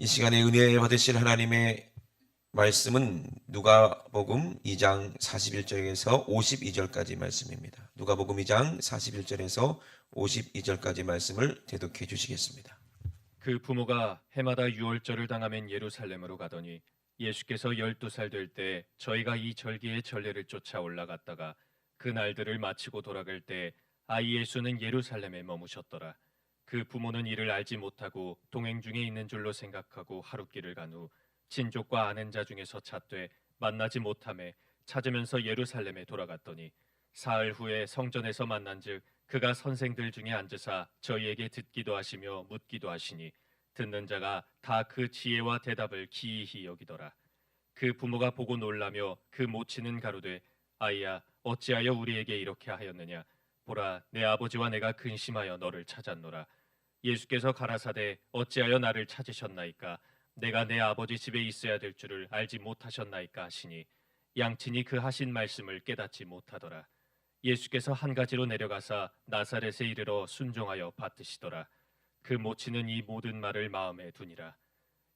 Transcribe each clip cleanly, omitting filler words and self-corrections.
이 시간에 은혜 받으실 하나님의 말씀은 누가복음 2장 41절에서 52절까지 말씀입니다. 누가복음 2장 41절에서 52절까지 말씀을 대독해 주시겠습니다. 그 부모가 해마다 유월절을 당하면 예루살렘으로 가더니 예수께서 12살 될 때 저희가 이 절기의 전례를 쫓아 올라갔다가 그 날들을 마치고 돌아갈 때 아이 예수는 예루살렘에 머무셨더라. 그 부모는 이를 알지 못하고 동행 중에 있는 줄로 생각하고 하룻길을 간 후 친족과 아는 자 중에서 찾되 만나지 못하매 찾으면서 예루살렘에 돌아갔더니 사흘 후에 성전에서 만난즉 그가 선생들 중에 앉으사 저희에게 듣기도 하시며 묻기도 하시니 듣는 자가 다 그 지혜와 대답을 기이히 여기더라. 그 부모가 보고 놀라며 그 모친은 가로되 아이야 어찌하여 우리에게 이렇게 하였느냐. 보라 내 아버지와 내가 근심하여 너를 찾았노라. 예수께서 가라사대 어찌하여 나를 찾으셨나이까. 내가 내 아버지 집에 있어야 될 줄을 알지 못하셨나이까 하시니 양친이 그 하신 말씀을 깨닫지 못하더라. 예수께서 한 가지로 내려가사 나사렛에 이르러 순종하여 받드시더라. 그 모친은 이 모든 말을 마음에 두니라.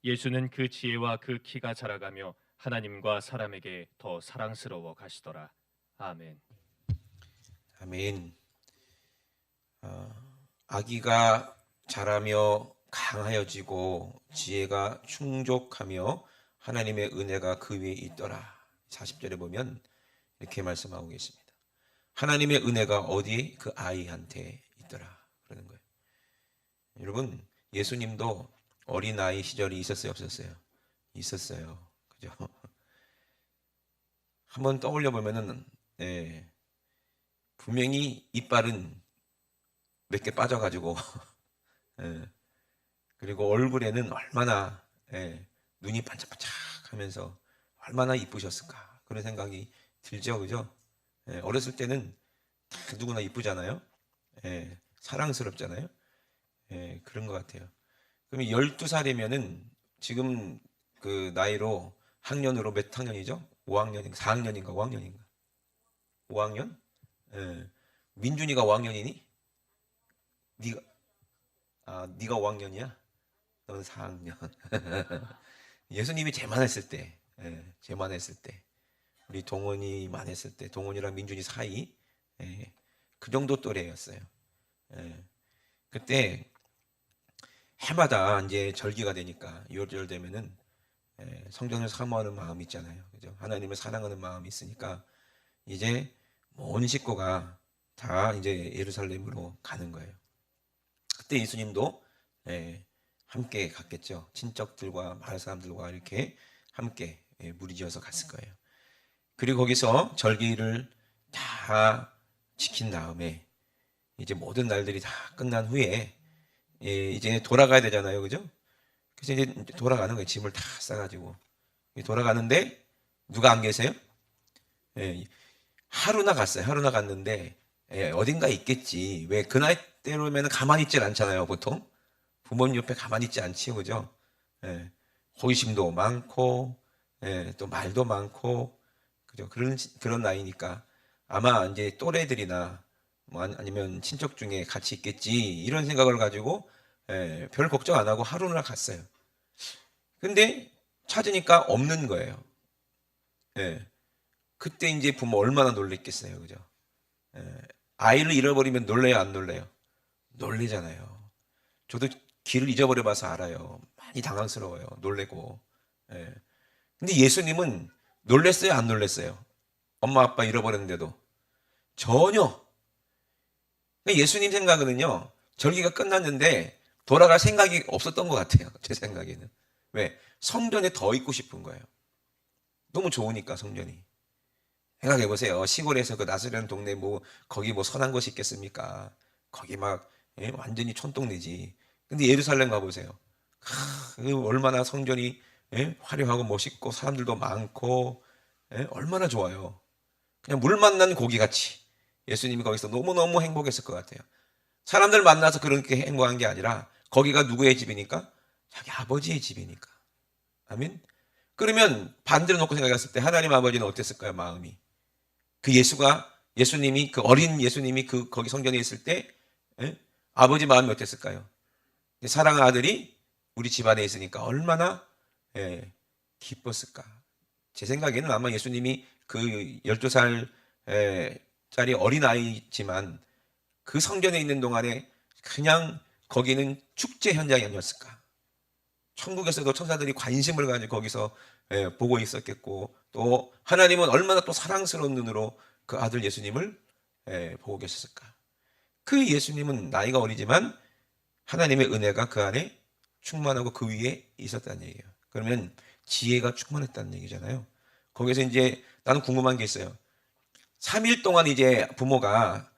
예수는 그 지혜와 그 키가 자라가며 하나님과 사람에게 더 사랑스러워 가시더라. 아멘. 아멘. 아기가 자라며 강하여지고 지혜가 충족하며 하나님의 은혜가 그 위에 있더라. 40절에 보면 이렇게 말씀하고 계십니다. 하나님의 은혜가 어디 그 아이한테 있더라 그러는 거예요. 여러분, 예수님도 어린아이 시절이 있었어요, 없었어요? 있었어요. 그죠? 한번 떠올려 보면은 분명히 이빨은 몇 개 빠져가지고 그리고 얼굴에는 얼마나 눈이 반짝반짝하면서 얼마나 이쁘셨을까 그런 생각이 들죠, 그죠? 어렸을 때는 다 누구나 이쁘잖아요. 사랑스럽잖아요. 그런 것 같아요. 그러면 12살이면은 지금 그 나이로 학년으로 몇 학년이죠? 5학년인가 4학년인가 5학년인가 5학년? 민준이가 5학년이니? 네가 5학년이야? 넌 4학년. 예수님이 제만했을 때, 제만했을 때, 우리 동원이 만했을 때, 동원이랑 민준이 사이, 그 정도 또래였어요. 그때 해마다 이제 절기가 되니까 6월 되면은 성전을 사모하는 마음이 있잖아요. 그죠? 하나님을 사랑하는 마음이 있으니까 이제 온 식구가 다 이제 예루살렘으로 가는 거예요. 그때 예수님도 함께 갔겠죠. 친척들과 마을 사람들과 이렇게 함께 무리지어서 갔을 거예요. 그리고 거기서 절기를 다 지킨 다음에 이제 모든 날들이 다 끝난 후에 이제 돌아가야 되잖아요, 그죠? 그래서 이제 돌아가는 거예요. 짐을 다 싸가지고 돌아가는데 누가 안 계세요? 하루나 갔어요. 하루나 갔는데 어딘가 있겠지. 왜 그 나이대로면 가만히 있질 않잖아요, 보통. 부모님 옆에 가만히 있지 않지요, 그죠? 호기심도 많고, 또 말도 많고, 그죠? 그런 나이니까 아마 이제 또래들이나 뭐 아니면 친척 중에 같이 있겠지 이런 생각을 가지고 별 걱정 안 하고 하루나 갔어요. 근데 찾으니까 없는 거예요. 그때 이제 부모 얼마나 놀랬겠어요, 그죠? 아이를 잃어버리면 놀래요, 안 놀래요? 놀래잖아요. 저도 길을 잊어버려 봐서 알아요. 많이 당황스러워요. 놀래고. 근데 예수님은 놀랬어요, 안 놀랬어요? 엄마 아빠 잃어버렸는데도 전혀. 예수님 생각은요, 절기가 끝났는데 돌아갈 생각이 없었던 것 같아요. 제 생각에는. 왜? 성전에 더 있고 싶은 거예요. 너무 좋으니까 성전이. 생각해 보세요. 시골에서 그 나스라는 동네 뭐 거기 뭐 선한 것이 있겠습니까? 거기 막 완전히 촌동네지. 근데 예루살렘 가보세요. 얼마나 성전이 화려하고 멋있고 사람들도 많고 얼마나 좋아요. 그냥 물 만난 고기같이 예수님이 거기서 너무너무 행복했을 것 같아요. 사람들 만나서 그렇게 행복한 게 아니라 거기가 누구의 집이니까? 자기 아버지의 집이니까. 아멘. 그러면 반대로 놓고 생각했을 때 하나님 아버지는 어땠을까요? 마음이. 예수님이 그 어린 예수님이 거기 성전에 있을 때 아버지 마음이 어땠을까요? 사랑하는 아들이 우리 집안에 있으니까 얼마나 기뻤을까. 제 생각에는 아마 예수님이 그 12살 짜리 어린아이지만 그 성전에 있는 동안에 그냥 거기는 축제 현장이 아니었을까. 천국에서도 천사들이 관심을 가지고 거기서 보고 있었겠고, 또 하나님은 얼마나 또 사랑스러운 눈으로 그 아들 예수님을 보고 계셨을까. 그 예수님은 나이가 어리지만 하나님의 은혜가 그 안에 충만하고 그 위에 있었다는 얘기예요. 그러면 지혜가 충만했다는 얘기잖아요. 거기서 이제 나는 궁금한 게 있어요. 3일 동안 이제 부모가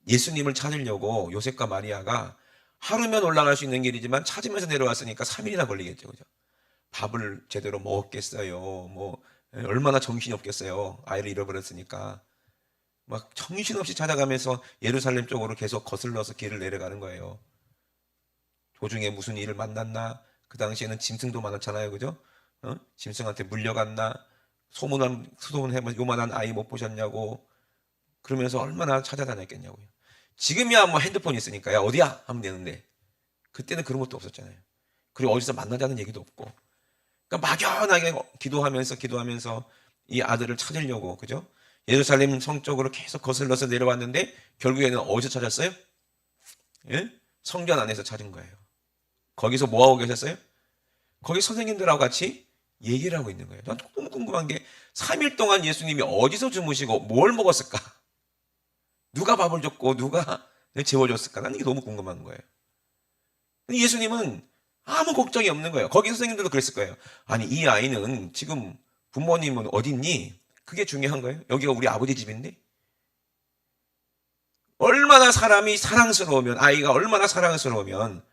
예수님을 찾으려고 요셉과 마리아가 하루면 올라갈 수 있는 길이지만 찾으면서 내려왔으니까 3일이나 걸리겠죠. 그죠? 밥을 제대로 먹었겠어요. 뭐 얼마나 정신이 없겠어요. 아이를 잃어버렸으니까. 막 정신없이 찾아가면서 예루살렘 쪽으로 계속 거슬러서 길을 내려가는 거예요. 도중에 무슨 일을 만났나? 그 당시에는 짐승도 많았잖아요. 그죠? 짐승한테 물려갔나? 소문해면 요만한 아이 못 보셨냐고. 그러면서 얼마나 찾아다녔겠냐고요. 지금이야 뭐 핸드폰이 있으니까 야 어디야? 하면 되는데 그때는 그런 것도 없었잖아요. 그리고 어디서 만나자는 얘기도 없고. 그러니까 막연하게 기도하면서 이 아들을 찾으려고, 그죠? 예루살렘 성 쪽으로 계속 거슬러서 내려왔는데 결국에는 어디서 찾았어요? 예? 성전 안에서 찾은 거예요. 거기서 뭐 하고 계셨어요? 거기 선생님들하고 같이 얘기를 하고 있는 거예요. 난 너무 궁금한 게 3일 동안 예수님이 어디서 주무시고 뭘 먹었을까? 누가 밥을 줬고 누가 재워줬을까? 나는 이게 너무 궁금한 거예요. 예수님은 아무 걱정이 없는 거예요. 거기 선생님들도 그랬을 거예요. 아니 이 아이는 지금 부모님은 어디 있니? 그게 중요한 거예요. 여기가 우리 아버지 집인데 얼마나 사람이 사랑스러우면, 아이가 얼마나 사랑스러우면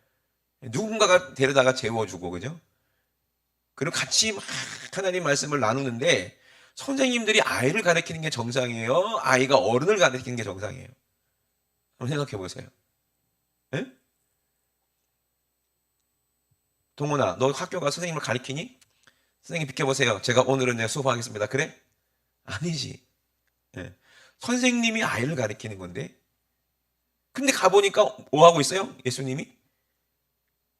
누군가가 데려다가 재워주고, 그죠? 그리고 같이 막 하나님 말씀을 나누는데 선생님들이 아이를 가르치는 게 정상이에요? 아이가 어른을 가르치는 게 정상이에요? 한번 생각해 보세요. 예? 동훈아, 너 학교 가서 선생님을 가르치니? 선생님 비켜보세요. 제가 오늘은 내가 수업하겠습니다. 그래? 아니지. 예. 선생님이 아이를 가르치는 건데. 근데 가보니까 뭐 하고 있어요? 예수님이?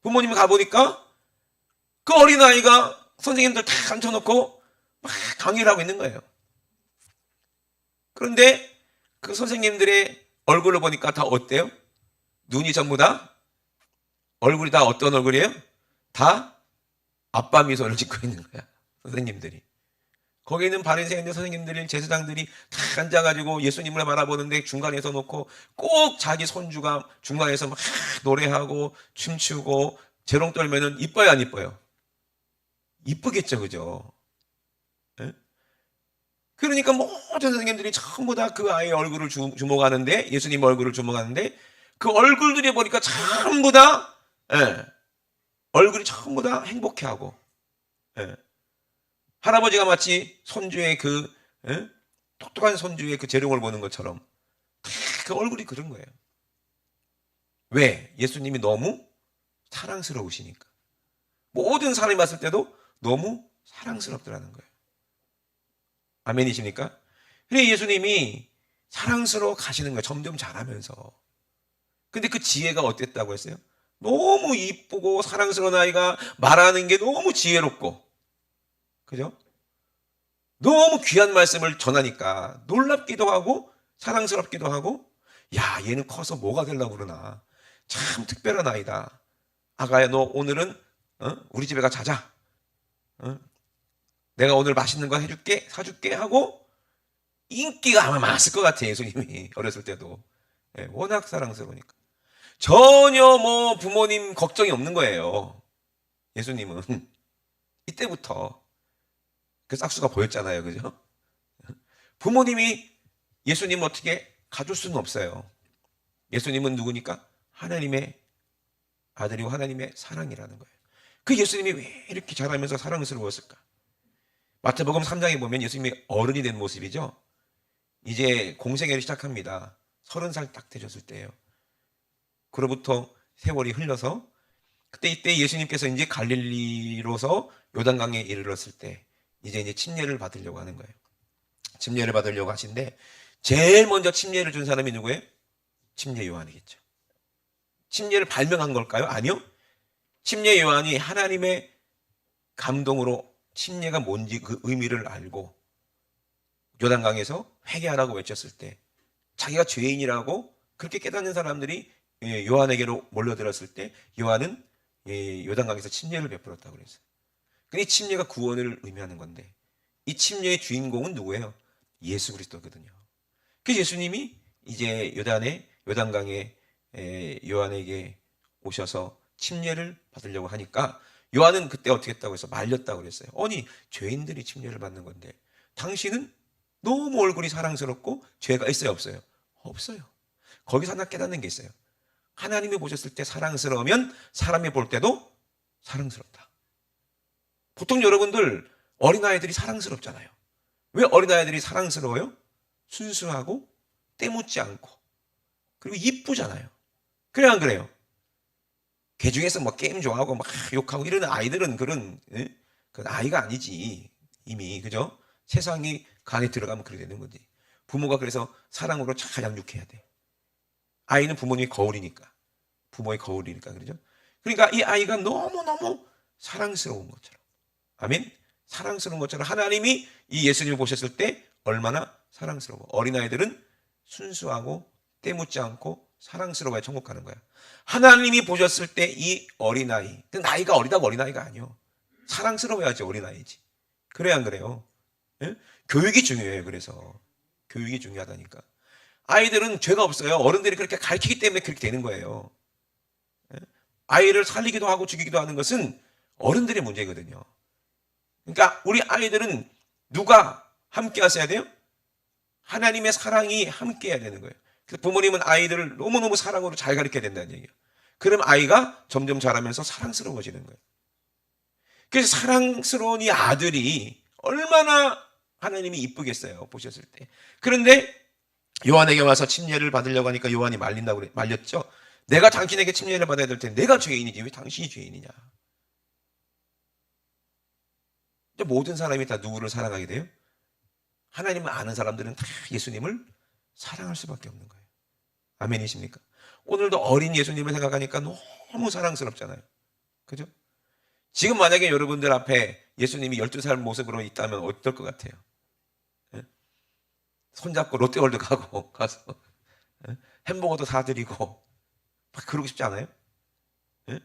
부모님 가보니까 그 어린아이가 선생님들 다 앉혀놓고 막 강의를 하고 있는 거예요. 그런데 그 선생님들의 얼굴을 보니까 다 어때요? 눈이 전부 다, 얼굴이 다 어떤 얼굴이에요? 다 아빠 미소를 짓고 있는 거야. 선생님들이. 거기 있는 바리새인들 선생님들이, 제사장들이 다 앉아가지고 예수님을 바라보는데 중간에서 놓고 꼭 자기 손주가 중간에서 막 노래하고 춤추고 재롱 떨면은 이뻐요, 안 이뻐요? 이쁘겠죠, 그죠? 예? 그러니까 모든 선생님들이 전부 다 그 아이의 얼굴을 주목하는데, 예수님 얼굴을 주목하는데, 그 얼굴들이 보니까 전부 다, 얼굴이 전부 다 행복해하고, 할아버지가 마치 손주의 똑똑한 손주의 그 재롱을 보는 것처럼 그 얼굴이 그런 거예요. 왜? 예수님이 너무 사랑스러우시니까. 모든 사람이 봤을 때도 너무 사랑스럽더라는 거예요. 아멘이십니까? 그래 예수님이 사랑스러워 가시는 거예요. 점점 자라면서. 근데 그 지혜가 어땠다고 했어요? 너무 이쁘고 사랑스러운 아이가 말하는 게 너무 지혜롭고, 그죠? 너무 귀한 말씀을 전하니까 놀랍기도 하고 사랑스럽기도 하고, 야 얘는 커서 뭐가 되려고 그러나 참 특별한 아이다. 아가야 너 오늘은 우리 집에 가 자자. 내가 오늘 맛있는 거 해줄게, 사줄게 하고 인기가 아마 많았을 것 같아요. 예수님이 어렸을 때도. 워낙 사랑스러우니까 전혀 뭐 부모님 걱정이 없는 거예요. 예수님은 이때부터 그 싹수가 보였잖아요. 그죠? 부모님이 예수님을 어떻게 가줄 수는 없어요. 예수님은 누구니까? 하나님의 아들이고 하나님의 사랑이라는 거예요. 그 예수님이 왜 이렇게 자라면서 사랑스러웠을까? 마태복음 3장에 보면 예수님이 어른이 된 모습이죠. 이제 공생애를 시작합니다. 30살 딱 되셨을 때예요. 그로부터 세월이 흘러서 이때 예수님께서 이제 갈릴리로서 요단강에 이르렀을 때 이제 침례를 받으려고 하는 거예요. 침례를 받으려고 하신데 제일 먼저 침례를 준 사람이 누구예요? 침례 요한이겠죠. 침례를 발명한 걸까요? 아니요. 침례 요한이 하나님의 감동으로 침례가 뭔지 그 의미를 알고 요단강에서 회개하라고 외쳤을 때 자기가 죄인이라고 그렇게 깨닫는 사람들이 요한에게로 몰려들었을 때 요한은 요단강에서 침례를 베풀었다고 그랬어요. 이 침례가 구원을 의미하는 건데 이 침례의 주인공은 누구예요? 예수 그리스도거든요. 그래서 예수님이 이제 요단강에 요한에게 오셔서 침례를 받으려고 하니까 요한은 그때 어떻게 했다고 해서 말렸다고 그랬어요. 아니 죄인들이 침례를 받는 건데 당신은 너무 얼굴이 사랑스럽고 죄가 있어요 없어요? 없어요. 거기서 하나 깨닫는 게 있어요. 하나님이 보셨을 때 사랑스러우면 사람이 볼 때도 사랑스럽다. 보통 여러분들 어린아이들이 사랑스럽잖아요. 왜 어린아이들이 사랑스러워요? 순수하고 때묻지 않고 그리고 이쁘잖아요. 그래요 안 그래요? 개 중에서 뭐 게임 좋아하고 막 욕하고 이런 아이들은 그런 아이가 아니지. 이미 그죠? 세상이 간에 들어가면 그렇게 되는 거지. 부모가 그래서 사랑으로 잘 양육해야 돼. 아이는 부모님의 거울이니까. 부모의 거울이니까 그러죠? 그러니까 이 아이가 너무너무 사랑스러운 것처럼. 아멘? 사랑스러운 것처럼 하나님이 이 예수님을 보셨을 때 얼마나 사랑스러워. 어린아이들은 순수하고 때묻지 않고 사랑스러워야 천국 가는 거야. 하나님이 보셨을 때 이 어린아이, 나이가 어리다고 어린아이가 아니요. 사랑스러워야지 어린아이지. 그래야 안 그래요? 예? 교육이 중요해요. 그래서 교육이 중요하다니까. 아이들은 죄가 없어요. 어른들이 그렇게 가르치기 때문에 그렇게 되는 거예요. 예? 아이를 살리기도 하고 죽이기도 하는 것은 어른들의 문제거든요. 그러니까 우리 아이들은 누가 함께 하셔야 돼요? 하나님의 사랑이 함께 해야 되는 거예요. 그래서 부모님은 아이들을 너무너무 사랑으로 잘 가르쳐야 된다는 얘기예요. 그럼 아이가 점점 자라면서 사랑스러워지는 거예요. 그래서 사랑스러운 이 아들이 얼마나 하나님이 이쁘겠어요. 보셨을 때. 그런데 요한에게 와서 침례를 받으려고 하니까 요한이 말렸죠. 내가 당신에게 침례를 받아야 될 텐데 내가 죄인이지 왜 당신이 죄인이냐. 모든 사람이 다 누구를 사랑하게 돼요? 하나님을 아는 사람들은 다 예수님을 사랑할 수밖에 없는 거예요. 아멘이십니까? 오늘도 어린 예수님을 생각하니까 너무 사랑스럽잖아요. 그죠? 지금 만약에 여러분들 앞에 예수님이 12살 모습으로 있다면 어떨 것 같아요? 예? 손잡고 롯데월드 가서 예? 햄버거도 사드리고 막 그러고 싶지 않아요? 예?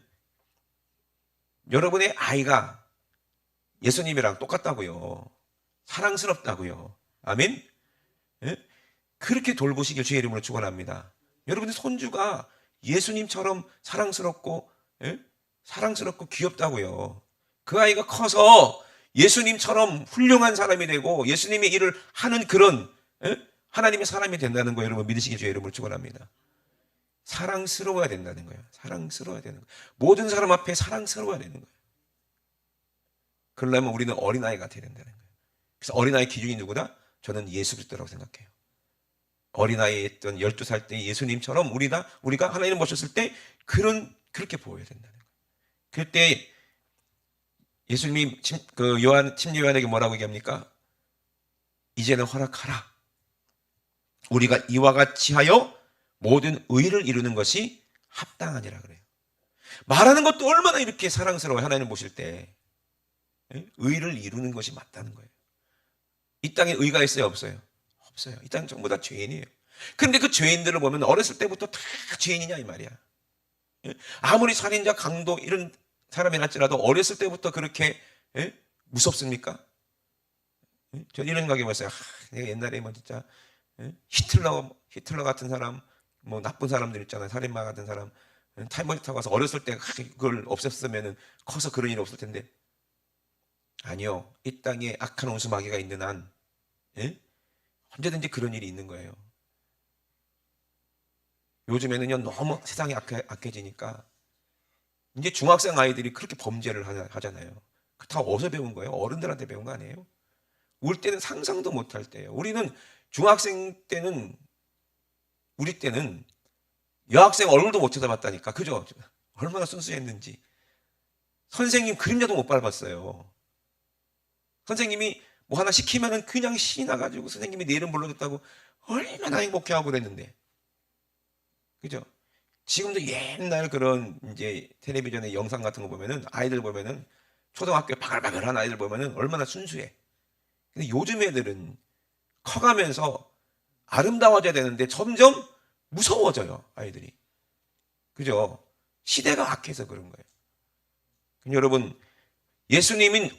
여러분의 아이가 예수님이랑 똑같다고요. 사랑스럽다고요. 아멘? 예? 그렇게 돌보시길 주의 이름으로 축원합니다. 여러분의 손주가 예수님처럼 사랑스럽고 사랑스럽고 귀엽다고요. 그 아이가 커서 예수님처럼 훌륭한 사람이 되고 예수님의 일을 하는 그런 하나님의 사람이 된다는 거 여러분 믿으시길 주의 이름으로 축원합니다. 사랑스러워야 된다는 거예요. 사랑스러워야 되는 거예요. 모든 사람 앞에 사랑스러워야 되는 거예요. 그러려면 우리는 어린아이 같아야 된다는 거예요. 그래서 어린아이 기준이 누구다? 저는 예수 그리스도라고 생각해요. 어린아이였던 12살 때 예수님처럼 우리가 하나님을 모셨을 때 그렇게 보여야 된다는 거예요. 그때 예수님이 침례 요한에게 뭐라고 얘기합니까? 이제는 허락하라. 우리가 이와 같이 하여 모든 의를 이루는 것이 합당하니라 그래요. 말하는 것도 얼마나 이렇게 사랑스러워요. 하나님을 보실 때. 의를 이루는 것이 맞다는 거예요. 이 땅에 의가 있어요? 없어요? 없어요. 이 땅은 전부 다 죄인이에요. 그런데 그 죄인들을 보면 어렸을 때부터 다 죄인이냐 이 말이야. 아무리 살인자, 강도 이런 사람이 날지라도 어렸을 때부터 그렇게 무섭습니까? 저 이런 생각해 봤어요. 내가 옛날에 뭐 진짜 히틀러 같은 사람, 뭐 나쁜 사람들 있잖아요. 살인마 같은 사람 타임머신 타고 가서 어렸을 때 그걸 없앴으면 커서 그런 일이 없을 텐데 아니요. 이 땅에 악한 원수마귀가 있는 한 언제든지 그런 일이 있는 거예요. 요즘에는요 너무 세상이 악해지니까 이제 중학생 아이들이 그렇게 범죄를 하잖아요. 다 어디서 배운 거예요? 어른들한테 배운 거 아니에요? 우리 때는 상상도 못할 때예요. 우리는 중학생 때는 우리 때는 여학생 얼굴도 못 쳐다봤다니까. 그죠? 얼마나 순수했는지. 선생님 그림자도 못 밟았어요. 선생님이 뭐 하나 시키면은 그냥 신이 나가지고 선생님이 내 이름 불러줬다고 얼마나 행복해하고 그랬는데. 그죠? 지금도 옛날 그런 이제 텔레비전의 영상 같은 거 보면은 아이들 보면은 초등학교 바글바글한 아이들 보면은 얼마나 순수해. 근데 요즘 애들은 커가면서 아름다워져야 되는데 점점 무서워져요, 아이들이. 그죠? 시대가 악해서 그런 거예요. 여러분, 예수님은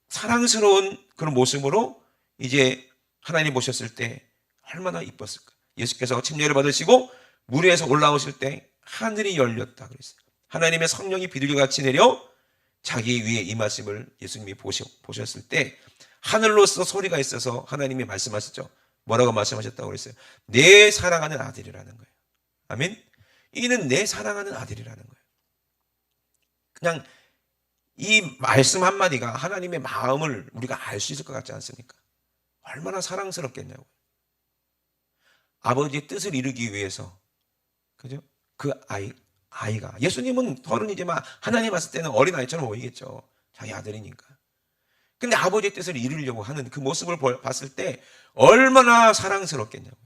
사랑스러운 그런 모습으로 이제 하나님 보셨을 때 얼마나 이뻤을까? 예수께서 침례를 받으시고 물 위에서 올라오실 때 하늘이 열렸다 그랬어요. 하나님의 성령이 비둘기같이 내려 자기 위에 임하심을 예수님이 보셨을 때 하늘로서 소리가 있어서 하나님이 말씀하셨죠. 뭐라고 말씀하셨다고 그랬어요? 내 사랑하는 아들이라는 거예요. 아멘? 이는 내 사랑하는 아들이라는 거예요. 그냥 이 말씀 한마디가 하나님의 마음을 우리가 알 수 있을 것 같지 않습니까? 얼마나 사랑스럽겠냐고. 아버지의 뜻을 이루기 위해서, 그죠? 그 아이가. 예수님은 어른이지만 하나님 봤을 때는 어린아이처럼 보이겠죠. 자기 아들이니까. 근데 아버지의 뜻을 이루려고 하는 그 모습을 봤을 때 얼마나 사랑스럽겠냐고.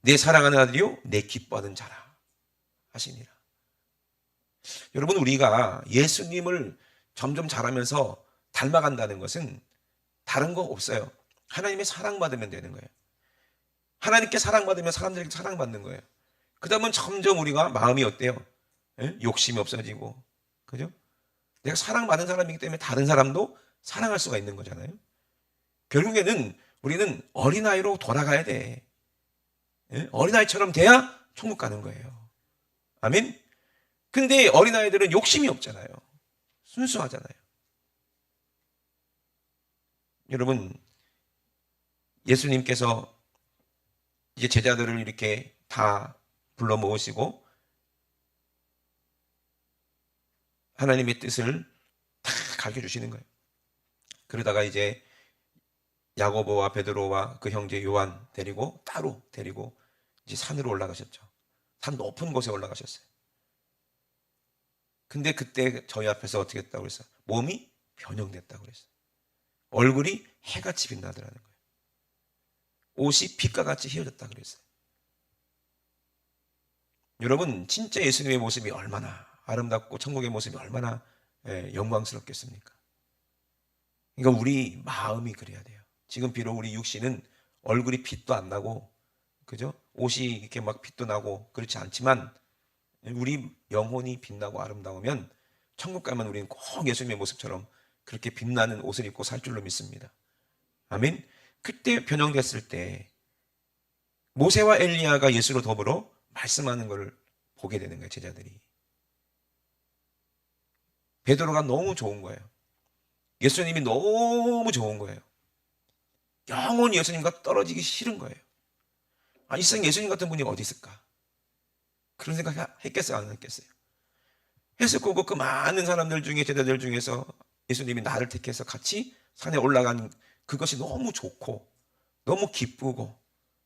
내 사랑하는 아들이요, 내 기뻐하는 자라 하시니라. 여러분, 우리가 예수님을 점점 자라면서 닮아간다는 것은 다른 거 없어요. 하나님의 사랑받으면 되는 거예요. 하나님께 사랑받으면 사람들에게 사랑받는 거예요. 그러면 점점 우리가 마음이 어때요? 예? 욕심이 없어지고, 그죠? 내가 사랑받은 사람이기 때문에 다른 사람도 사랑할 수가 있는 거잖아요. 결국에는 우리는 어린아이로 돌아가야 돼. 예? 어린아이처럼 돼야 천국 가는 거예요. 아멘? 근데 어린아이들은 욕심이 없잖아요. 순수하잖아요. 여러분, 예수님께서 이제 제자들을 이렇게 다 불러 모으시고 하나님의 뜻을 다 가르쳐 주시는 거예요. 그러다가 이제 야고보와 베드로와 그 형제 요한 따로 데리고 이제 산으로 올라가셨죠. 산 높은 곳에 올라가셨어요. 근데 그때 저희 앞에서 어떻게 했다고 그랬어요? 몸이 변형됐다고 그랬어요. 얼굴이 해같이 빛나더라는 거예요. 옷이 빛과 같이 휘어졌다고 그랬어요. 여러분, 진짜 예수님의 모습이 얼마나 아름답고 천국의 모습이 얼마나 영광스럽겠습니까? 그러니까 우리 마음이 그래야 돼요. 지금 비록 우리 육신은 얼굴이 빛도 안 나고, 그죠? 옷이 이렇게 막 빛도 나고 그렇지 않지만 우리 영혼이 빛나고 아름다우면 천국 가면 우리는 꼭 예수님의 모습처럼 그렇게 빛나는 옷을 입고 살 줄로 믿습니다. 아멘. 그때 변형됐을 때 모세와 엘리야가 예수로 더불어 말씀하는 것을 보게 되는 거예요. 제자들이. 베드로가 너무 좋은 거예요. 예수님이 너무 좋은 거예요. 영원히 예수님과 떨어지기 싫은 거예요. 이 세상 예수님 같은 분이 어디 있을까? 그런 생각 했겠어요? 안 했겠어요? 했을 거고, 그 많은 사람들 중에, 제자들 중에서 예수님이 나를 택해서 같이 산에 올라간 그것이 너무 좋고 너무 기쁘고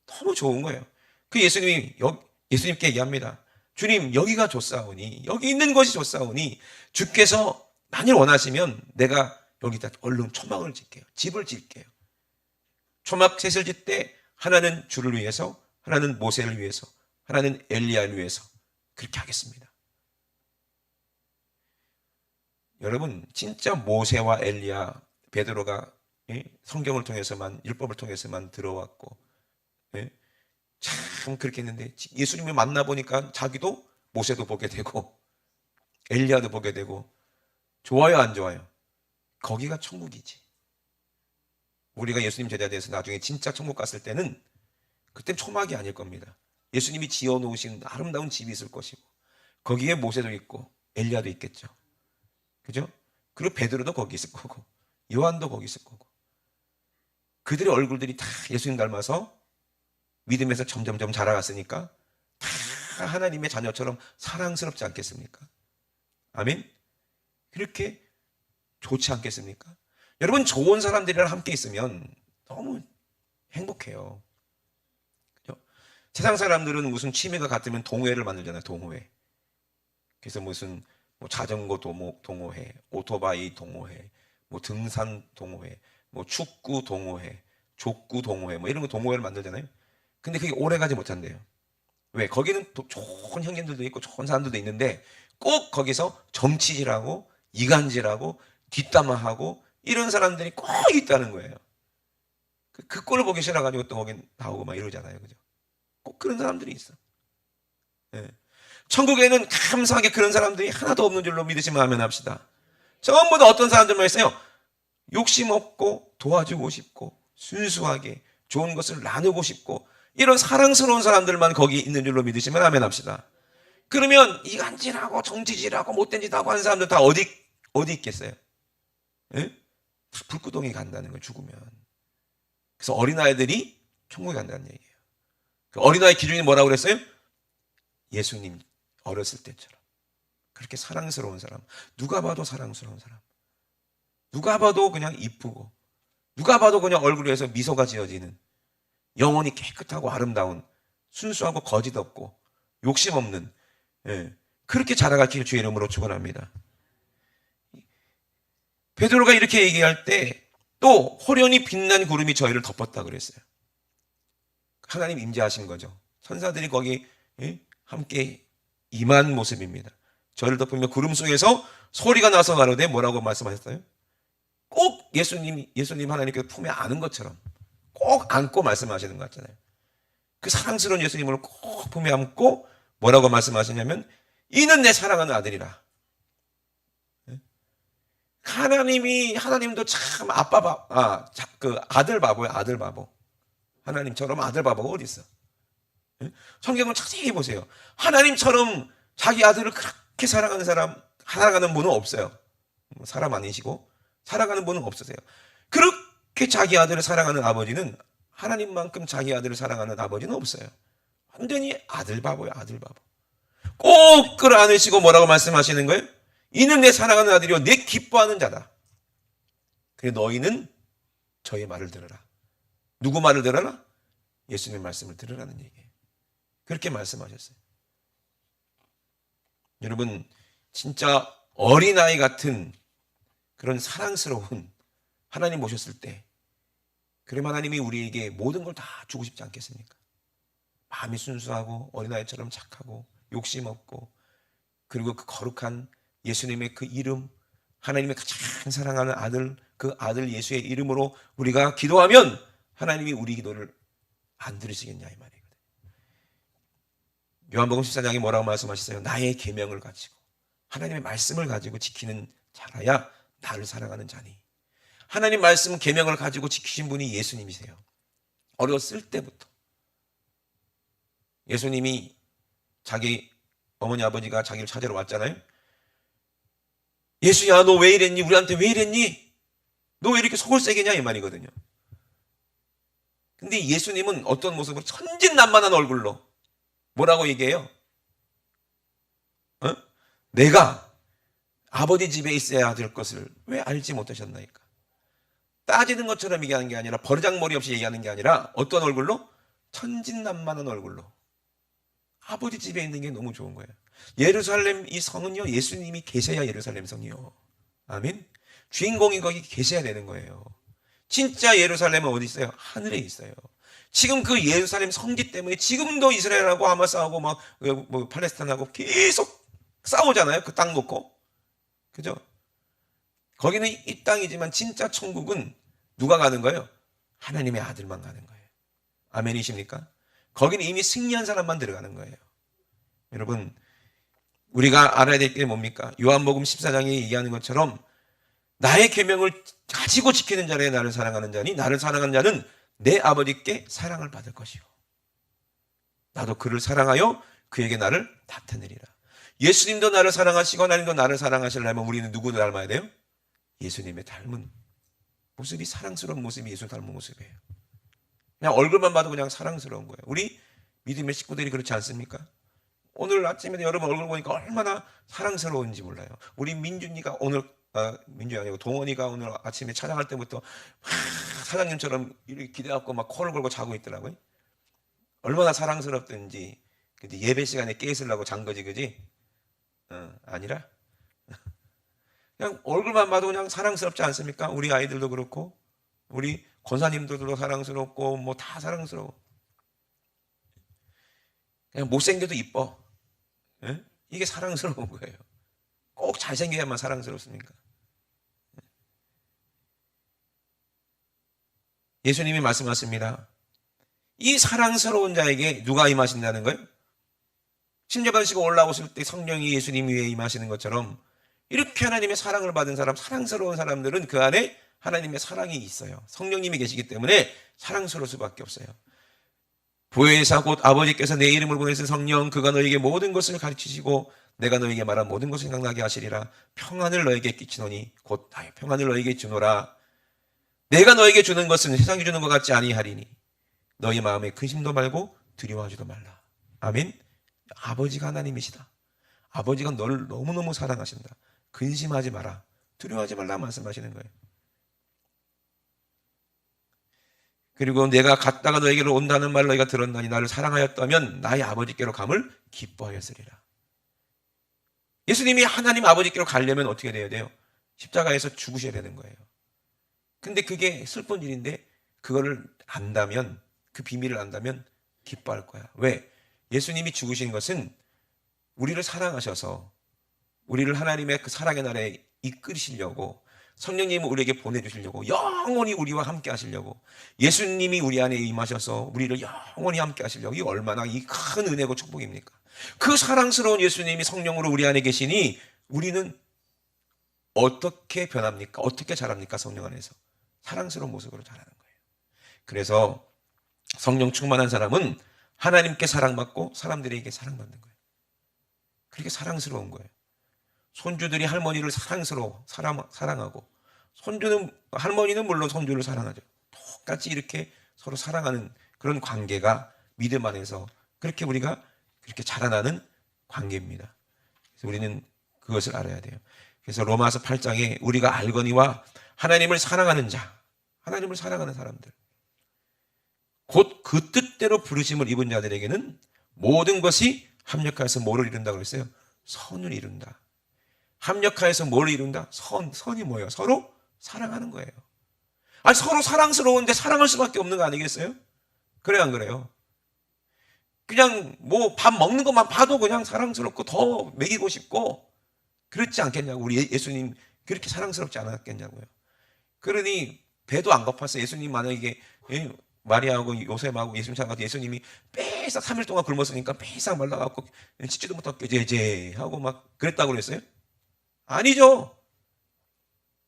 너무 좋은 거예요. 그 예수님께 얘기합니다. 주님, 여기가 좋사오니, 여기 있는 것이 좋사오니 주께서 만일 원하시면 내가 여기다 얼른 초막을 짓게요. 집을 짓게요. 초막 셋을 짓되 하나는 주를 위해서, 하나는 모세를 위해서, 하나는 엘리야를 위해서 그렇게 하겠습니다. 여러분, 진짜 모세와 엘리야, 베드로가 성경을 통해서만, 율법을 통해서만 들어왔고, 참 그렇게 했는데 예수님을 만나보니까 자기도 모세도 보게 되고 엘리야도 보게 되고, 좋아요 안 좋아요? 거기가 천국이지. 우리가 예수님 제자 돼서 나중에 진짜 천국 갔을 때는 그땐 초막이 아닐 겁니다. 예수님이 지어놓으신 아름다운 집이 있을 것이고 거기에 모세도 있고 엘리야도 있겠죠. 그죠? 그리고 베드로도 거기 있을 거고 요한도 거기 있을 거고, 그들의 얼굴들이 다 예수님 닮아서 믿음에서 점점점 자라갔으니까 다 하나님의 자녀처럼 사랑스럽지 않겠습니까? 아멘? 그렇게 좋지 않겠습니까? 여러분, 좋은 사람들이랑 함께 있으면 너무 행복해요. 그죠? 세상 사람들은 무슨 취미가 같으면 동호회를 만들잖아요. 동호회. 그래서 무슨 자전거 동호회, 오토바이 동호회, 등산 동호회, 축구 동호회, 족구 동호회, 이런 거 동호회를 만들잖아요. 근데 그게 오래 가지 못한대요. 왜? 거기는 또 좋은 형님들도 있고 좋은 사람들도 있는데 꼭 거기서 정치질하고 이간질하고 뒷담화하고 이런 사람들이 꼭 있다는 거예요. 그 꼴을 보기 싫어가지고 또 거기 나오고 막 이러잖아요. 그죠? 꼭 그런 사람들이 있어. 예. 천국에는 감사하게 그런 사람들이 하나도 없는 줄로 믿으시면 아멘 합시다. 전부 다 어떤 사람들만 있어요? 욕심 없고 도와주고 싶고 순수하게 좋은 것을 나누고 싶고 이런 사랑스러운 사람들만 거기 있는 줄로 믿으시면 아멘 합시다. 그러면 이간질하고 정치질하고 못된 짓하고 하는 사람들 다 어디 있겠어요? 예? 다 불구덩이 간다는 거예요. 죽으면. 그래서 어린아이들이 천국에 간다는 얘기예요. 그 어린아이 기준이 뭐라고 그랬어요? 예수님 어렸을 때처럼 그렇게 사랑스러운 사람, 누가 봐도 사랑스러운 사람, 누가 봐도 그냥 이쁘고 누가 봐도 그냥 얼굴에서 미소가 지어지는 영혼이 깨끗하고 아름다운 순수하고 거짓 없고 욕심 없는, 예, 그렇게 자라가길 주의 이름으로 축원합니다. 베드로가 이렇게 얘기할 때 또 호련히 빛난 구름이 저희를 덮었다 그랬어요. 하나님 임재하신 거죠. 천사들이 거기, 예, 함께 임한 모습입니다. 저를 덮으며 구름 속에서 소리가 나서 가로되 뭐라고 말씀하셨어요? 꼭 예수님 하나님께서 품에 안은 것처럼 꼭 안고 말씀하시는 것 같잖아요. 그 사랑스러운 예수님을 꼭 품에 안고 뭐라고 말씀하시냐면 이는 내 사랑하는 아들이라. 하나님도 참 아들 바보예요. 아들 바보. 하나님처럼 아들 바보가 어디 있어? 성경을 자세히 보세요. 하나님처럼 자기 아들을 그렇게 사랑하는 분은 없어요. 사람 아니시고 사랑하는 분은 없으세요. 그렇게 자기 아들을 사랑하는 아버지는 하나님만큼 자기 아들을 사랑하는 아버지는 없어요. 완전히 아들 바보예요. 아들 바보. 꼭 끌어안으시고 뭐라고 말씀하시는 거예요? 이는 내 사랑하는 아들이요 내 기뻐하는 자다. 그래 너희는 저의 말을 들으라. 누구 말을 들으라? 예수님의 말씀을 들으라는 얘기예요. 그렇게 말씀하셨어요. 여러분 진짜 어린아이 같은 그런 사랑스러운 하나님 모셨을 때 그러면 하나님이 우리에게 모든 걸 다 주고 싶지 않겠습니까? 마음이 순수하고 어린아이처럼 착하고 욕심 없고 그리고 그 거룩한 예수님의 그 이름 하나님의 가장 사랑하는 아들 그 아들 예수의 이름으로 우리가 기도하면 하나님이 우리 기도를 안 들으시겠냐 이 말이거든요. 요한복음 14장에 뭐라고 말씀하셨어요? 나의 계명을 가지고 하나님의 말씀을 가지고 지키는 자라야 나를 사랑하는 자니. 하나님 말씀 계명을 가지고 지키신 분이 예수님이세요. 어렸을 때부터 예수님이 자기 어머니 아버지가 자기를 찾으러 왔잖아요. 예수야 너 왜 이랬니? 우리한테 왜 이랬니? 너 왜 이렇게 속을 새기냐 이 말이거든요. 근데 예수님은 어떤 모습으로 천진난만한 얼굴로 뭐라고 얘기해요? 내가 아버지 집에 있어야 될 것을 왜 알지 못하셨나이까? 따지는 것처럼 얘기하는 게 아니라 버르장머리 없이 얘기하는 게 아니라 어떤 얼굴로? 천진난만한 얼굴로 아버지 집에 있는 게 너무 좋은 거예요. 예루살렘 이 성은요 예수님이 계셔야 예루살렘 성이요. 아멘. 주인공이 거기 계셔야 되는 거예요. 진짜 예루살렘은 어디 있어요? 하늘에 있어요. 지금 그 예루살렘 성지 때문에 지금도 이스라엘하고 하마스하고 막 팔레스타인하고 계속 싸우잖아요. 그 땅 놓고. 그죠? 거기는 이 땅이지만 진짜 천국은 누가 가는 거예요? 하나님의 아들만 가는 거예요. 아멘이십니까? 거기는 이미 승리한 사람만 들어가는 거예요. 여러분 우리가 알아야 될 게 뭡니까? 요한복음 14장에 얘기하는 것처럼 나의 계명을 가지고 지키는 자라야 나를 사랑하는 자니 나를 사랑하는 자는 내 아버지께 사랑을 받을 것이요 나도 그를 사랑하여 그에게 나를 나타내리라. 예수님도 나를 사랑하시고 하나님도 나를 사랑하시려면 우리는 누구를 닮아야 돼요? 예수님의 닮은 모습이 사랑스러운 모습이 예수 닮은 모습이에요. 그냥 얼굴만 봐도 그냥 사랑스러운 거예요. 우리 믿음의 식구들이 그렇지 않습니까? 오늘 아침에 여러분 얼굴 보니까 얼마나 사랑스러운지 몰라요. 우리 민준이가 오늘 민준이 아니고 동원이가 오늘 아침에 찾아갈 때부터 사장님처럼 이렇게 기대갖고 막 코를 걸고 자고 있더라고요. 얼마나 사랑스럽든지. 근데 예배 시간에 깨 있으려고 잔 거지, 그지? 아니라 그냥 얼굴만 봐도 그냥 사랑스럽지 않습니까? 우리 아이들도 그렇고 우리 권사님들도 사랑스럽고 뭐 다 사랑스러워. 그냥 못생겨도 이뻐. 예? 이게 사랑스러운 거예요. 꼭 잘생겨야만 사랑스럽습니까? 예수님이 말씀하십니다. 이 사랑스러운 자에게 누가 임하신다는 거예요? 신자반시가 올라오실 때 성령이 예수님 위에 임하시는 것처럼 이렇게 하나님의 사랑을 받은 사람, 사랑스러운 사람들은 그 안에 하나님의 사랑이 있어요. 성령님이 계시기 때문에 사랑스러울 수밖에 없어요. 보혜사 곧 아버지께서 내 이름으로 보내신 성령, 그가 너에게 모든 것을 가르치시고 내가 너에게 말한 모든 것을 생각나게 하시리라. 평안을 너에게 끼치노니 곧 나의 평안을 너에게 주노라. 내가 너에게 주는 것은 세상이 주는 것 같지 아니하리니 너희 마음에 근심도 말고 두려워하지도 말라. 아멘. 아버지가 하나님이시다. 아버지가 너를 너무너무 사랑하신다. 근심하지 마라. 두려워하지 말라 말씀하시는 거예요. 그리고 내가 갔다가 너에게로 온다는 말을 너희가 들었나니 나를 사랑하였다면 나의 아버지께로 감을 기뻐하였으리라. 예수님이 하나님 아버지께로 가려면 어떻게 돼야 돼요? 십자가에서 죽으셔야 되는 거예요. 근데 그게 슬픈 일인데 그거를 안다면, 그 비밀을 안다면 기뻐할 거야. 왜? 예수님이 죽으신 것은 우리를 사랑하셔서 우리를 하나님의 그 사랑의 나라에 이끌으시려고, 성령님을 우리에게 보내주시려고, 영원히 우리와 함께 하시려고, 예수님이 우리 안에 임하셔서 우리를 영원히 함께 하시려고, 이 얼마나 이 큰 은혜고 축복입니까? 그 사랑스러운 예수님이 성령으로 우리 안에 계시니 우리는 어떻게 변합니까? 어떻게 자랍니까? 성령 안에서 사랑스러운 모습으로 자라는 거예요. 그래서 성령 충만한 사람은 하나님께 사랑받고 사람들에게 사랑받는 거예요. 그렇게 사랑스러운 거예요. 손주들이 할머니를 사랑하고, 할머니는 물론 손주를 사랑하죠. 똑같이 이렇게 서로 사랑하는 그런 관계가 믿음 안에서 그렇게 우리가 그렇게 자라나는 관계입니다. 그래서 우리는 그것을 알아야 돼요. 그래서 로마서 8장에 우리가 알거니와 하나님을 사랑하는 자, 하나님을 사랑하는 사람들, 곧 그 뜻대로 부르심을 입은 자들에게는 모든 것이 합력하여서 뭐를 이룬다고 그랬어요? 선을 이룬다. 합력하여서 뭘 이룬다? 선이 뭐예요? 서로 사랑하는 거예요. 아니, 서로 사랑스러운데 사랑할 수밖에 없는 거 아니겠어요? 그래요, 안 그래요? 그냥 뭐 밥 먹는 것만 봐도 그냥 사랑스럽고 더 먹이고 싶고 그렇지 않겠냐고. 우리 예수님 그렇게 사랑스럽지 않았겠냐고요. 그러니 배도 안 고팠어요. 예수님 만약에 마리아하고 요셉하고 예수님 찾아가서 예수님이 빼싹 3일 동안 굶었으니까 빼싹 말라갖고 씻지도 못하고 제제 하고 막 그랬다고 그랬어요? 아니죠.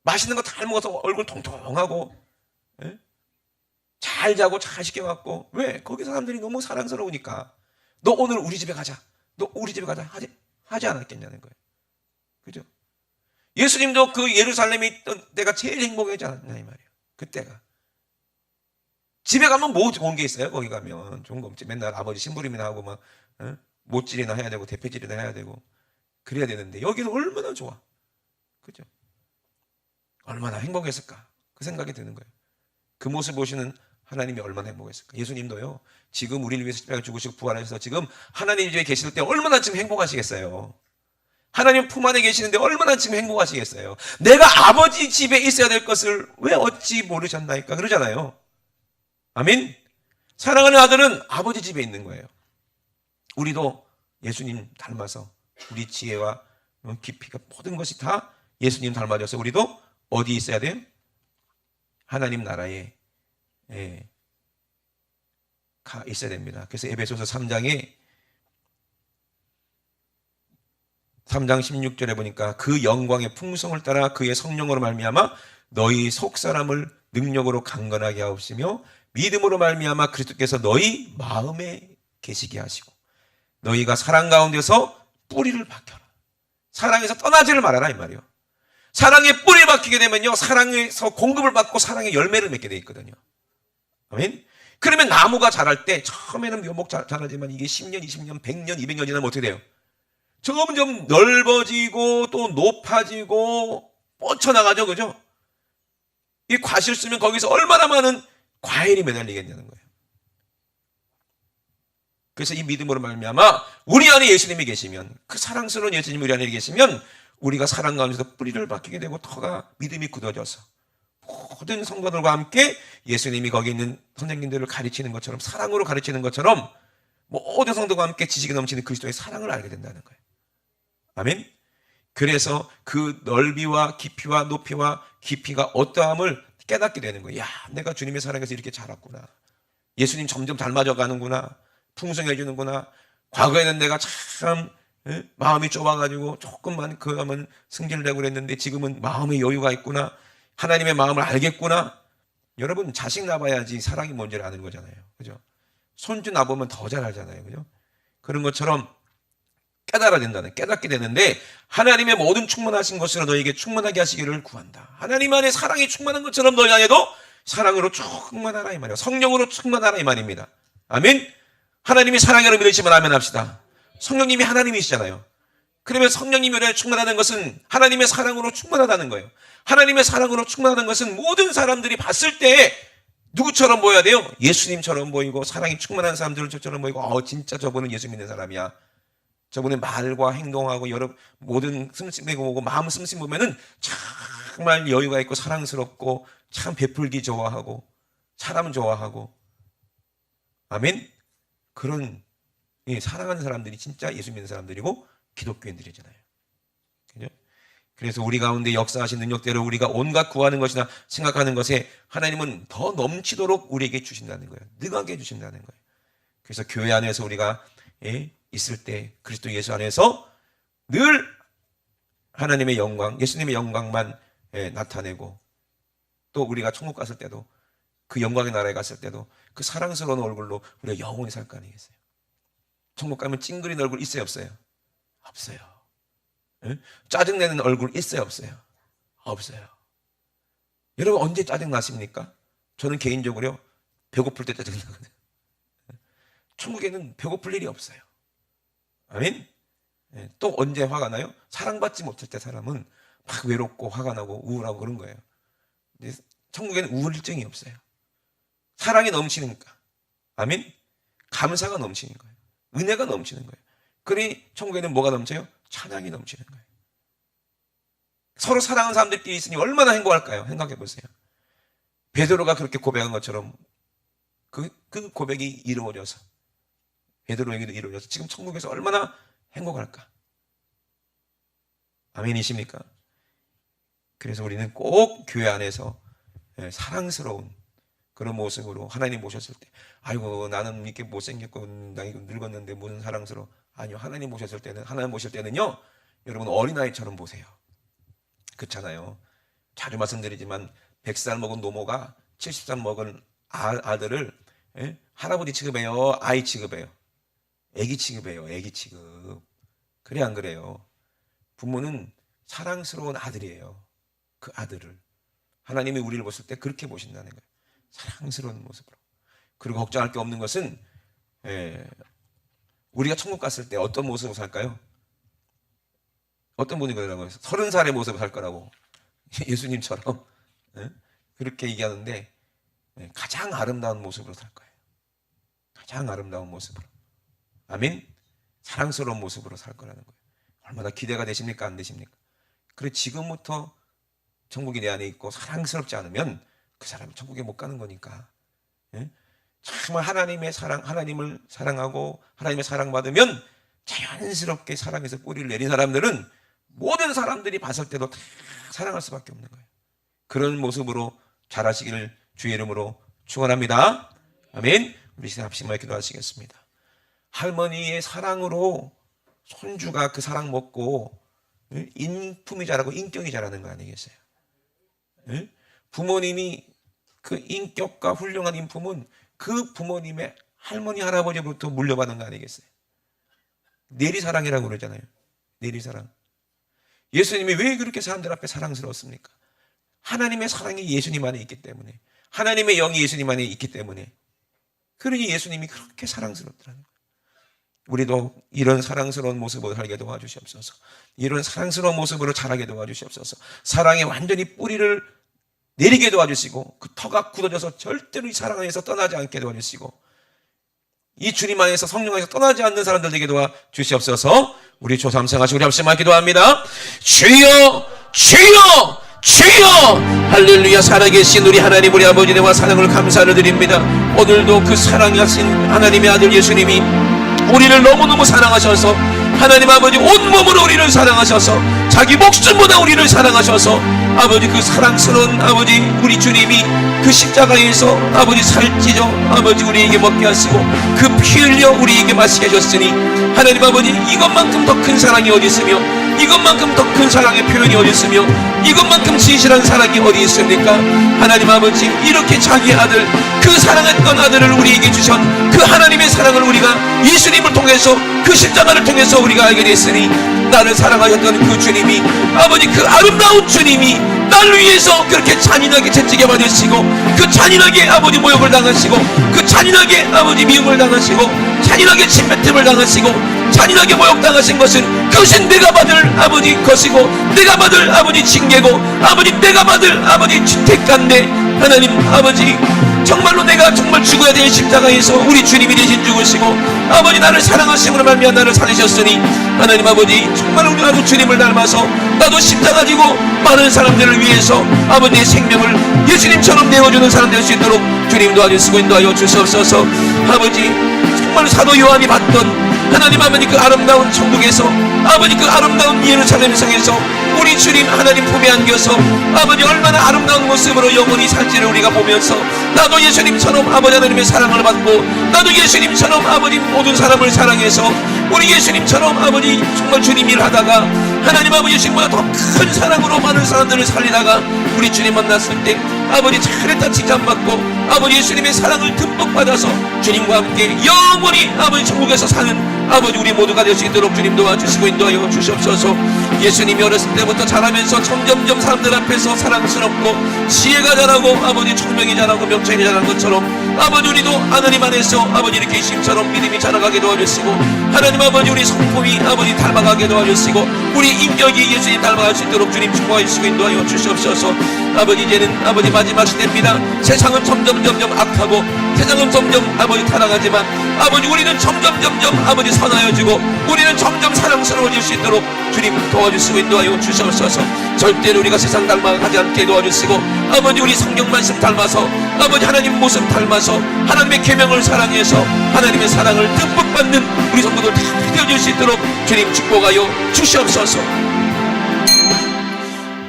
맛있는 거 잘 먹어서 얼굴 통통하고, 예? 잘 자고 잘 씻겨갖고. 왜? 거기 사람들이 너무 사랑스러우니까. 너 오늘 우리 집에 가자. 너 우리 집에 가자. 하지 않았겠냐는 거예요. 그죠? 예수님도 그 예루살렘에 있던 때가 제일 행복하지 않았냐 이 말이에요. 그때가. 집에 가면 뭐 좋은 게 있어요? 거기 가면 좋은 거 없지. 맨날 아버지 심부름이나 하고 막 못질이나 해야 되고 대패질이나 해야 되고 그래야 되는데 여기는 얼마나 좋아. 그죠? 얼마나 행복했을까? 그 생각이 드는 거예요. 그 모습 보시는 하나님이 얼마나 행복했을까? 예수님도요, 지금 우리를 위해서 십자가에 죽으시고 부활하셔서 지금 하나님 집에 계실 때 얼마나 지금 행복하시겠어요? 하나님 품 안에 계시는데 얼마나 지금 행복하시겠어요? 내가 아버지 집에 있어야 될 것을 왜 어찌 모르셨나이까? 그러잖아요. 아멘? 사랑하는 아들은 아버지 집에 있는 거예요. 우리도 예수님 닮아서 우리 지혜와 깊이가 모든 것이 다 예수님 닮아져서 우리도 어디 있어야 돼요? 하나님 나라에 가 있어야 됩니다. 그래서 에베소서 3장 16절에 보니까 그 영광의 풍성을 따라 그의 성령으로 말미암아 너희 속사람을 능력으로 강건하게 하옵시며 믿음으로 말미암아 그리스도께서 너희 마음에 계시게 하시고 너희가 사랑 가운데서 뿌리를 박혀라. 사랑에서 떠나지를 말아라 이 말이에요. 사랑에 뿌리를 박히게 되면요, 사랑에서 공급을 받고 사랑의 열매를 맺게 돼 있거든요. 아멘. 그러면 나무가 자랄 때 처음에는 묘목 자라지만 이게 10년, 20년, 100년, 200년 지나면 어떻게 돼요? 점점 넓어지고 또 높아지고 뻗쳐나가죠. 그죠? 이 과실 쓰면 거기서 얼마나 많은 과일이 매달리겠냐는 거예요. 그래서 이 믿음으로 말미암아 우리 안에 예수님이 계시면, 그 사랑스러운 예수님이 우리 안에 계시면 우리가 사랑 가운데서 뿌리를 박히게 되고 터가 믿음이 굳어져서 모든 성도들과 함께 예수님이 거기 있는 선생님들을 가르치는 것처럼, 사랑으로 가르치는 것처럼 모든 성도가 함께 지식이 넘치는 그리스도의 사랑을 알게 된다는 거예요. 아멘. 그래서 그 넓이와 깊이와 높이와 깊이가 어떠함을 깨닫게 되는 거예요. 야, 내가 주님의 사랑에서 이렇게 자랐구나. 예수님 점점 닮아져 가는구나. 풍성해지는구나. 과거에는 내가 참 마음이 좁아가지고 조금만 그하면 승질을 내고 그랬는데 지금은 마음의 여유가 있구나. 하나님의 마음을 알겠구나. 여러분, 자식 낳아야지 사랑이 뭔지를 아는 거잖아요. 그죠? 손주 낳으면 더 잘 알잖아요. 그죠? 그런 것처럼 깨닫게 되는데, 하나님의 모든 충만하신 것으로 너에게 충만하게 하시기를 구한다. 하나님 안에 사랑이 충만한 것처럼 너희 안에도 사랑으로 충만하라 이 말이에요. 성령으로 충만하라 이 말입니다. 아멘. 하나님이 사랑으로 믿으시면 아멘 합시다. 성령님이 하나님이시잖아요. 그러면 성령님이 우리에 충만하다는 것은 하나님의 사랑으로 충만하다는 거예요. 하나님의 사랑으로 충만하다는 것은 모든 사람들이 봤을 때 누구처럼 보여야 돼요? 예수님처럼 보이고, 사랑이 충만한 사람들처럼 보이고, 진짜 저분은 예수 믿는 사람이야. 저분의 말과 행동하고 여러 모든 씀씀이고 보고 마음 씀씀 보면은 정말 여유가 있고 사랑스럽고 참 베풀기 좋아하고 사람 좋아하고, 아멘. 그런 사랑하는 사람들이 진짜 예수 믿는 사람들이고 기독교인들이잖아요. 그죠? 그래서 우리 가운데 역사하신 능력대로 우리가 온갖 구하는 것이나 생각하는 것에 하나님은 더 넘치도록 우리에게 주신다는 거예요. 능하게 주신다는 거예요. 그래서 교회 안에서 우리가 있을 때 그리스도 예수 안에서 늘 하나님의 영광, 예수님의 영광만 나타내고, 또 우리가 천국 갔을 때도 그 영광의 나라에 갔을 때도 그 사랑스러운 얼굴로 우리가 영원히 살 거 아니겠어요? 천국 가면 찡그린 얼굴 있어요, 없어요? 없어요. 짜증내는 얼굴 있어요, 없어요? 없어요. 여러분, 언제 짜증 나십니까? 저는 개인적으로 배고플 때 짜증 나거든요. 천국에는 배고플 일이 없어요. 아멘. 또 언제 화가 나요? 사랑받지 못할 때 사람은 막 외롭고 화가 나고 우울하고 그런 거예요. 근데 천국에는 우울증이 없어요. 사랑이 넘치니까. 아멘. 감사가 넘치는 거예요. 은혜가 넘치는 거예요. 그러니 천국에는 뭐가 넘쳐요? 찬양이 넘치는 거예요. 서로 사랑하는 사람들끼리 있으니 얼마나 행복할까요? 생각해 보세요. 베드로가 그렇게 고백한 것처럼 그 고백이 이루어져서, 베드로에게도 이루어져서 지금 천국에서 얼마나 행복할까? 아멘이십니까? 그래서 우리는 꼭 교회 안에서 사랑스러운 그런 모습으로 하나님 모셨을 때, 아이고 나는 이렇게 못생겼고 나 이거 늙었는데 무슨 사랑스러워. 아니요, 하나님 모셨을 때는, 하나님 모실 때는요, 여러분 어린아이처럼 보세요. 그렇잖아요. 자주 말씀드리지만 100살 먹은 노모가 70살 먹은 아들을 할아버지 취급해요, 아이 취급해요? 애기 취급해요. 애기 취급. 그래 안 그래요? 부모는 사랑스러운 아들이에요. 그 아들을 하나님이 우리를 보실 때 그렇게 보신다는 거예요. 사랑스러운 모습으로. 그리고 걱정할 게 없는 것은 우리가 천국 갔을 때 어떤 모습으로 살까요? 어떤 분이 그러라고요? 30살의 모습으로 살 거라고. 예수님처럼 그렇게 얘기하는데, 가장 아름다운 모습으로 살 거예요. 가장 아름다운 모습으로. 아멘. 사랑스러운 모습으로 살 거라는 거예요. 얼마나 기대가 되십니까? 안 되십니까? 그래, 지금부터 천국이 내 안에 있고 사랑스럽지 않으면 그 사람은 천국에 못 가는 거니까. 정말 하나님의 사랑, 하나님을 사랑하고 하나님의 사랑받으면 자연스럽게 사랑에서 뿌리를 내린 사람들은 모든 사람들이 봤을 때도 다 사랑할 수밖에 없는 거예요. 그런 모습으로 자라시기를 주의 이름으로 축원합니다. 아멘. 우리 시간 합심하여 기도하시겠습니다. 할머니의 사랑으로 손주가 그 사랑 먹고 인품이 자라고 인격이 자라는 거 아니겠어요? 부모님이 그 인격과 훌륭한 인품은 그 부모님의 할머니 할아버지부터 물려받은 거 아니겠어요? 내리사랑이라고 그러잖아요. 내리사랑. 예수님이 왜 그렇게 사람들 앞에 사랑스러웠습니까? 하나님의 사랑이 예수님 안에 있기 때문에, 하나님의 영이 예수님 안에 있기 때문에, 그러니 예수님이 그렇게 사랑스럽더라는 거예요. 우리도 이런 사랑스러운 모습으로 살게 도와주시옵소서. 이런 사랑스러운 모습으로 자라게 도와주시옵소서. 사랑에 완전히 뿌리를 내리게 도와주시고, 그 터가 굳어져서 절대로 이 사랑 안에서 떠나지 않게 도와주시고, 이 주님 안에서 성령 안에서 떠나지 않는 사람들 되게 도와주시옵소서. 우리 조삼생하시고 우리 합심하여 기도합니다. 주여 주여 주여, 할렐루야. 살아계신 우리 하나님, 우리 아버지 대와 사랑을 감사를 드립니다. 오늘도 그 사랑하신 하나님의 아들 예수님이 우리를 너무너무 사랑하셔서 하나님 아버지 온몸으로 우리를 사랑하셔서 자기 목숨보다 우리를 사랑하셔서 아버지 그 사랑스러운 아버지 우리 주님이 그 십자가에서 아버지 살찌죠 아버지 우리에게 먹게 하시고 그 피 흘려 우리에게 마시게 하셨으니 하나님 아버지 이것만큼 더 큰 사랑이 어디 있으며 이것만큼 더 큰 사랑의 표현이 어디 있으며 이것만큼 진실한 사랑이 어디 있습니까? 하나님 아버지 이렇게 자기 아들 그 사랑했던 아들을 우리에게 주신 그 하나님의 사랑을 우리가 예수님을 통해서 그 십자가를 통해서 우리가 알게 됐으니 나를 사랑하셨던 그 주님이 아버지 그 아름다운 주님이 나를 위해서 그렇게 잔인하게 채찍에 맞으시고 그 잔인하게 아버지 모욕을 당하시고 그 잔인하게 아버지 미움을 당하시고 잔인하게 침뱉음을 당하시고 잔인하게 모욕당하신 것은 그것은 내가 받을 아버지 것이고 내가 받을 아버지 징계고 아버지 내가 받을 아버지 택간데 하나님 아버지 정말로 내가 정말 죽어야 될 십자가에서 우리 주님이 대신 죽으시고 아버지 나를 사랑하심으로 말미암아 나를 살리셨으니 하나님 아버지 정말 우리 나도 주님을 닮아서 나도 십자가 지고 많은 사람들을 위해서 아버지의 생명을 예수님처럼 내어주는 사람 될 수 있도록 주님 도와주시고 인도하여 주시옵소서. 아버지 정말 사도 요한이 봤던 하나님 아버지 그 아름다운 천국에서 아버지 그 아름다운 예루살렘 성에서 우리 주님 하나님 품에 안겨서 아버지 얼마나 아름다운 모습으로 영원히 살지를 우리가 보면서 나도 예수님처럼 아버지 하나님의 사랑을 받고 나도 예수님처럼 아버지 모든 사람을 사랑해서 우리 예수님처럼 아버지 정말 주님 일하다가 하나님 아버지 예수님보다 더 큰 사랑으로 많은 사람들을 살리다가 우리 주님 만났을 때 아버지 잘했다 칭찬받고 아버지 예수님의 사랑을 듬뿍 받아서 주님과 함께 영원히 아버지 천국에서 사는 아버지 우리 모두가 될 수 있도록 주님 도와주시고 인도하여 주시옵소서. 예수님이 어렸을 때부터 자라면서 점점점 사람들 앞에서 사랑스럽고 지혜가 자라고 아버지 총명이 자라고 명철이 자란 것처럼 아버지 우리도 하나님 안에서 아버지 이렇게 예수님처럼 믿음이 자라가게 도와주시고 하나님 아버지 우리 성품이 아버지 닮아가게 도와주시고 우리 인격이 예수님 닮아갈 수 있도록 주님 축복하여 주시고 인도하여 주시옵소서. 아버지 이제는 아버지 마지막 시대입니다. 세상은 점점 악하고 세상은 점점 아버지 타락하지만 아버지 우리는 점점 아버지 선하여지고 우리는 점점 사랑스러워질 수 있도록 주님 도와주시고 인도하여 주시옵소서. 절대로 우리가 세상 닮아가지 않게 도와주시고 아버지 우리 성경 말씀 닮아서 아버지 하나님 모습 닮아서 하나님의 계명을 사랑해서 하나님의 사랑을 듬뿍 받는 우리 성도들 다 되어질 수 있도록 주님 축복하여 주시옵소서.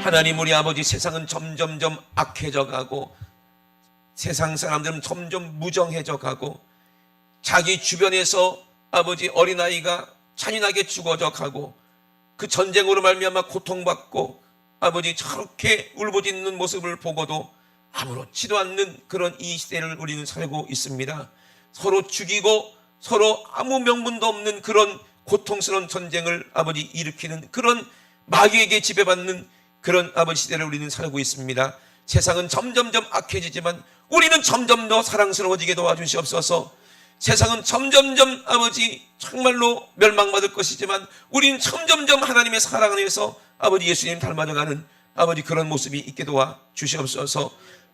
하나님 우리 아버지 세상은 점점 악해져 가고 세상 사람들은 점점 무정해져 가고 자기 주변에서 아버지 어린아이가 잔인하게 죽어져 가고 그 전쟁으로 말미암아 고통받고 아버지 저렇게 울부짖는 모습을 보고도 아무렇지도 않는 그런 이 시대를 우리는 살고 있습니다. 서로 죽이고 서로 아무 명분도 없는 그런 고통스러운 전쟁을 아버지 일으키는 그런 마귀에게 지배받는 그런 아버지 시대를 우리는 살고 있습니다. 세상은 점점 악해지지만 우리는 점점 더 사랑스러워지게 도와주시옵소서. 세상은 점점 아버지 정말로 멸망받을 것이지만 우리는 점점 하나님의 사랑 안에서 아버지 예수님 닮아져가는 아버지 그런 모습이 있게 도와주시옵소서.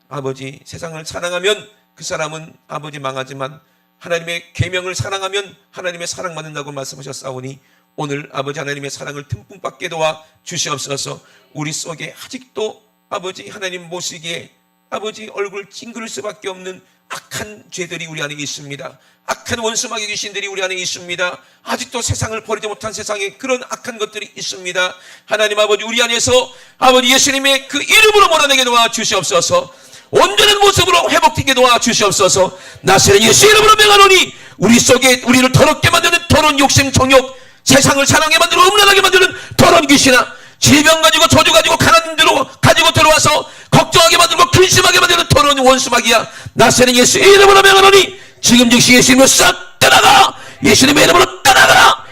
아버지 세상을 사랑하면 그 사람은 아버지 망하지만 하나님의 계명을 사랑하면 하나님의 사랑받는다고 말씀하셨사오니 오늘 아버지 하나님의 사랑을 듬뿍 받게 도와 주시옵소서. 우리 속에 아직도 아버지 하나님 모시기에 아버지 얼굴 찡그릴 수밖에 없는 악한 죄들이 우리 안에 있습니다. 악한 원수마귀 귀신들이 우리 안에 있습니다. 아직도 세상을 버리지 못한 세상에 그런 악한 것들이 있습니다. 하나님 아버지 우리 안에서 아버지 예수님의 그 이름으로 몰아내게 도와 주시옵소서. 온전한 모습으로 회복되게 도와 주시옵소서. 나사렛 예수 이름으로 명하노니 우리 속에 우리를 더럽게 만드는 더러운 욕심 정욕 세상을 사랑하게 만들고 음란하게 만드는 더러운 귀신아 질병 가지고 저주 가지고 가난들로 가지고 들어와서 걱정하게 만들고 근심하게 만드는 더러운 원수마귀야 나사렛 예수 이름으로 명하노니 지금 즉시 예수님으로 싹 떠나가. 예수님의 이름으로 떠나가.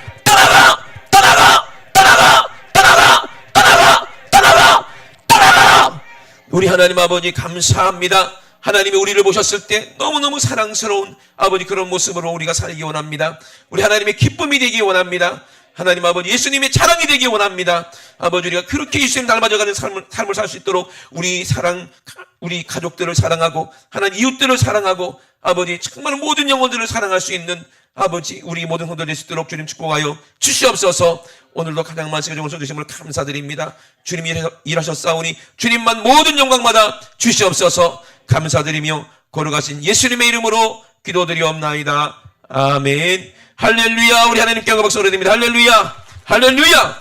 우리 하나님 아버지 감사합니다. 하나님이 우리를 보셨을 때 너무너무 사랑스러운 아버지 그런 모습으로 우리가 살기 원합니다. 우리 하나님의 기쁨이 되기 원합니다. 하나님 아버지 예수님의 자랑이 되기 원합니다. 아버지 우리가 그렇게 예수님 닮아져가는 삶을 살 수 있도록 우리 가족들을 사랑하고 하나님 이웃들을 사랑하고 아버지 정말 모든 영혼들을 사랑할 수 있는 아버지 우리 모든 성도들 될 수 있도록 주님 축복하여 주시옵소서. 오늘도 가장 많으시고 좋은 주심을 감사드립니다. 주님이 일하셨사오니 주님만 모든 영광마다 주시옵소서. 감사드리며 거룩하신 예수님의 이름으로 기도드리옵나이다. 아멘. 할렐루야. 우리 하나님께 영광 박수 올려드립니다. 할렐루야. 할렐루야.